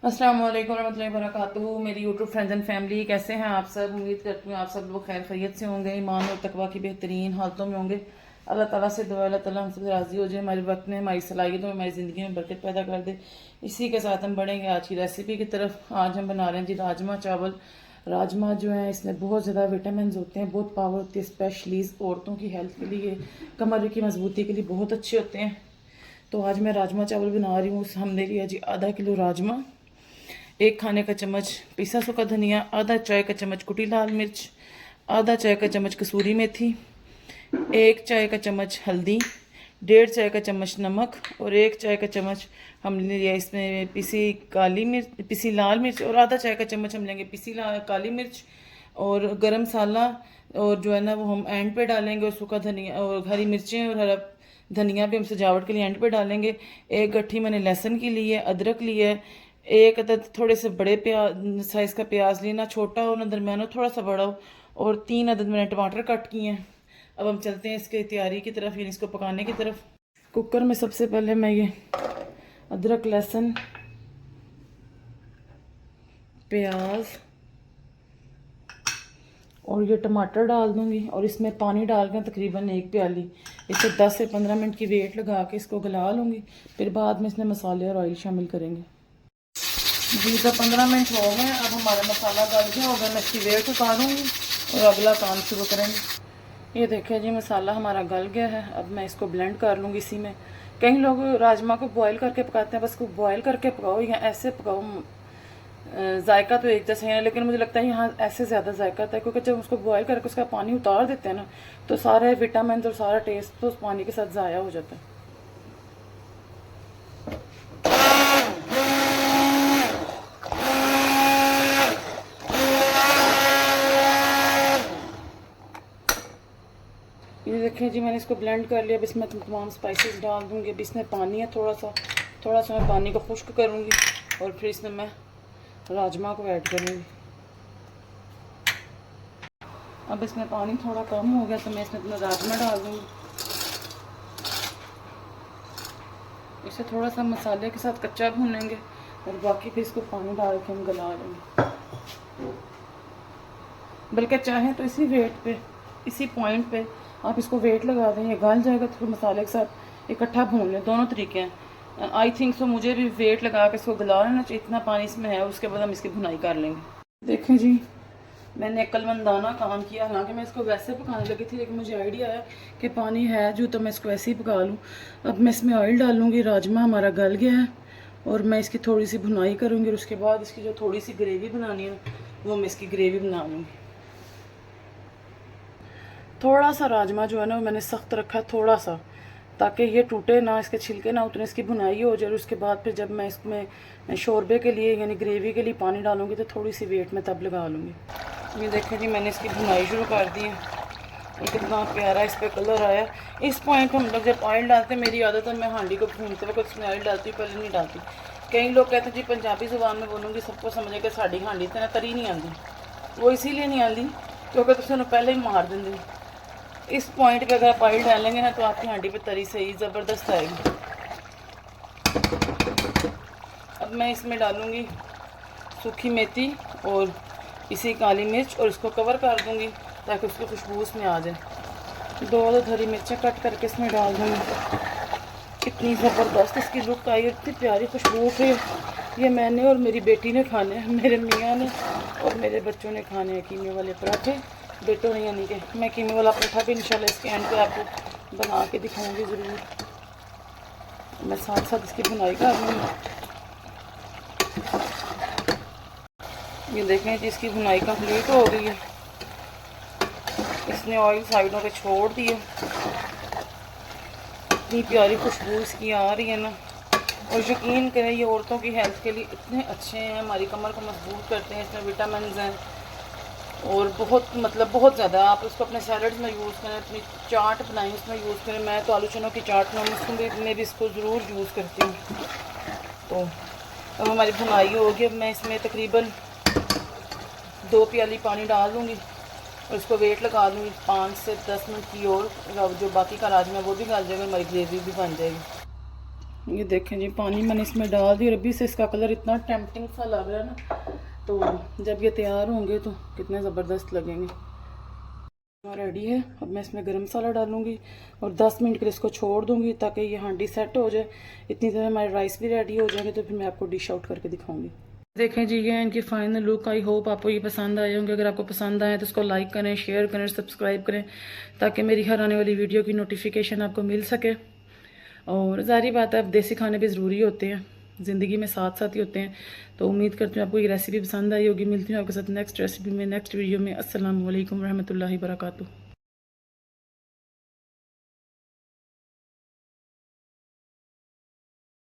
अस्सलाम वालेकुम रहमतुल्लाहि व बरकातुहू। मेरी यूट्यूब फ्रेंड्स एंड फैमिली, कैसे हैं आप सब? उम्मीद करती हूँ आप सब लोग खैर खैरियत से होंगे, ईमान और तकवा की बेहतरीन हालतों में होंगे। अल्लाह ताला से दुआ, अल्लाह ताला हमसे राज़ी हो जाए, हमारे वक्त में, हमारी सलाहियतों में, हमारी ज़िंदगी में बरकत पैदा कर दे। इसी के साथ हम बढ़ेंगे आज की रेसिपी की तरफ। आज हम बना रहे हैं जी राजमा चावल। राजमा जो है इसमें बहुत ज़्यादा विटामिन होते हैं, बहुत पावर होती है, स्पेशली औरतों की हेल्थ के लिए, कमर की मजबूती के लिए बहुत अच्छे होते हैं। तो आज मैं राजमा चावल बना रही हूँ। हमने लिया जी आधा किलो राजमा, एक खाने का चम्मच पिसा सूखा धनिया, आधा चाय का चम्मच कुटी लाल मिर्च, आधा चाय का चम्मच कसूरी मेथी, एक चाय का चम्मच हल्दी, 1.5 चाय का चम्मच नमक और 1 चाय का चम्मच हमने लिया इसमें पिसी काली मिर्च, पिसी लाल मिर्च, और आधा चाय का चम्मच हम लेंगे पिसी काली मिर्च और गरम मसाला। और जो है ना वो हम एंड पे डालेंगे, और सूखा धनिया और हरी मिर्चें और हरा धनिया भी हम सजावट के लिए एंड पे डालेंगे। एक गट्ठी मैंने लहसुन की ली है, अदरक ली है, एक अदद थोड़े से बड़े प्याज साइज़ का प्याज लेना, छोटा हो ना दरमियान हो, थोड़ा सा बड़ा हो, और 3 अदद मैंने टमाटर कट किए हैं। अब हम चलते हैं इसके तैयारी की तरफ, यानी इसको पकाने की तरफ। कुकर में सबसे पहले मैं ये अदरक, लहसुन, प्याज और ये टमाटर डाल दूंगी, और इसमें पानी डाल के तकरीबन 1 प्याली इसे 10 से 15 मिनट की वेट लगा के इसको गला लूँगी। फिर बाद में इसमें मसाले और ऑयल शामिल करेंगे। जी तो 15 मिनट हो गए, अब हमारा मसाला गल गया होगा, मैं इसकी वेट उतारूँगी और अगला काम शुरू करेंगे। ये देखिए जी मसाला हमारा गल गया है। अब मैं इसको ब्लेंड कर लूँगी इसी में। कई लोग राजमा को बॉयल करके पकाते हैं, बस को बॉयल करके पकाओ या ऐसे पकाओ, जायका तो एक जैसा है, लेकिन मुझे लगता है यहाँ ऐसे ज़्यादा जायका आता है, क्योंकि जब उसको बॉयल करके उसका पानी उतार देते हैं ना, तो सारे विटामिन और सारा टेस्ट तो उस पानी के साथ ज़ाया हो जाता है। ये देखिए जी मैंने इसको ब्लेंड कर लिया। अब इसमें तमाम स्पाइसेस डाल दूँगी। अब इसमें पानी है थोड़ा सा मैं पानी को खुश्क करूँगी, और फिर इसमें मैं राजमा को ऐड करूँगी। अब इसमें पानी थोड़ा कम हो गया तो मैं इसमें अपना राजमा डाल दूँगी। इसे थोड़ा सा मसाले के साथ कच्चा भूनेंगे, और बाकी फिर इसको पानी डाल के हम गला लेंगे। बल्कि चाहें तो इसी वेट पे, इसी पॉइंट पे आप इसको वेट लगा दें, ये गल जाएगा तो मसाले के साथ इकट्ठा भून लें। दोनों तरीके हैं। आई थिंक सो मुझे भी वेट लगा के इसको गला लेना चाहिए, इतना पानी इसमें है। उसके बाद हम इसकी भुनाई कर लेंगे। देखें जी मैंने अक्लमंदाना काम किया, हालांकि मैं इसको वैसे पकाने लगी थी, लेकिन मुझे आइडिया आया कि पानी है जो, तो मैं इसको ऐसे ही पका लूँ। अब मैं इसमें ऑयल डाल लूँगी। राजमा हमारा गल गया है, और मैं इसकी थोड़ी सी भुनाई करूँगी, और उसके बाद इसकी जो थोड़ी सी ग्रेवी बनानी है वो मैं इसकी ग्रेवी बना लूँगी। थोड़ा सा राजमा जो है ना मैंने सख्त रखा है, थोड़ा सा, ताकि ये टूटे ना, इसके छिलके ना उतने, इसकी भुनाई हो जाए। उसके बाद फिर जब मैं इसमें शोरबे के लिए यानी ग्रेवी के लिए पानी डालूंगी तो थोड़ी सी वेट में तब लगा लूँगी। ये देखें जी मैंने इसकी भुनाई शुरू कर दी है, और कितना प्यारा इस पर कलर आया। इस पॉइंट हम लोग जब ऑयल डालते हैं, मेरी आदत है मैं हांडी को भूनते वक्त उसमें ऑयल डालती हूँ, पहले नहीं डालती। कई लोग कहते हैं जी पंजाबी ज़ुबान में बोलूँगी सबको समझे कि साड़ी हांडी तो ना तरी नहीं आती। वो इसीलिए नहीं आती क्योंकि तुम पहले ही मार देंगे। इस पॉइंट पे अगर आप ऑयल डालेंगे ना तो आपकी हांडी पे तरी सही ज़बरदस्त आएगी। अब मैं इसमें डालूँगी सूखी मेथी और इसी काली मिर्च, और इसको कवर कर दूँगी ताकि उसकी खुशबू उसमें आ जाए। 2 हरी मिर्चें कट करके इसमें डाल दूँगी। कितनी ज़बरदस्त इसकी लुक आई, इतनी प्यारी खुशबू उठी है। ये मैंने और मेरी बेटी ने खाने हैं, मेरे मियाँ ने और मेरे बच्चों ने खाने हैं कीमे वाले पराठे। बेटों नहीं यानी कि मैं कीमे वाला पराठा भी इंशाल्लाह इसके एंड पे आपको बना के दिखाऊंगी ज़रूर। मैं साथ साथ इसकी बुनाई कर लूँगी। ये देखें जी इसकी बुनाई कंप्लीट हो गई है। इसने ऑयल साइडों पे छोड़ दिए, इतनी प्यारी खुशबू इसकी आ रही है ना। और यकीन करें ये औरतों की हेल्थ के लिए इतने अच्छे हैं, हमारी कमर को मजबूत करते हैं, इसमें विटामिन हैं और बहुत ज़्यादा। आप उसको अपने सैलड्स में यूज़ करें, अपनी चाट बनाएं उसमें यूज़ करें। मैं तो आलू चनों की चाट में भी इसको ज़रूर यूज़ करती हूँ। तो अब हमारी भुनाई होगी। अब मैं इसमें तकरीबन 2 प्याली पानी डाल दूँगी, और इसको वेट लगा दूँगी 5 से 10 मिनट की, और जो बाकी का राजमा वो भी गल जाएगा, हमारी ग्रेवी भी बन जाएगी। ये देखें जी, पानी मैंने इसमें डाल दी और अभी से इसका कलर इतना टेम्पटिंग सा लग रहा है ना, तो जब ये तैयार होंगे तो कितने ज़बरदस्त लगेंगे। रेडी है। अब मैं इसमें गरम मसाला डालूंगी और 10 मिनट के लिए इसको छोड़ दूंगी ताकि ये हांडी सेट हो जाए। इतनी देर में हमारे राइस भी रेडी हो जाएंगे, तो फिर मैं आपको डिश आउट करके दिखाऊंगी। देखें जी, ये इनकी फाइनल लुक। आई होप आपको ये पसंद आए होंगे। अगर आपको पसंद आए तो इसको लाइक करें, शेयर करें, सब्सक्राइब करें ताकि मेरी हर आने वाली वीडियो की नोटिफिकेशन आपको मिल सके। और ज़ाहिर बात है, अब देसी खाने भी ज़रूरी होते हैं, ज़िंदगी में साथ साथ ही होते हैं। तो उम्मीद करती हूँ आपको ये रेसिपी पसंद आई होगी। मिलती हूँ आपके साथ नेक्स्ट रेसिपी में, नेक्स्ट वीडियो में। अस्सलाम वालेकुम रहमतुल्लाहि बरकातुहू।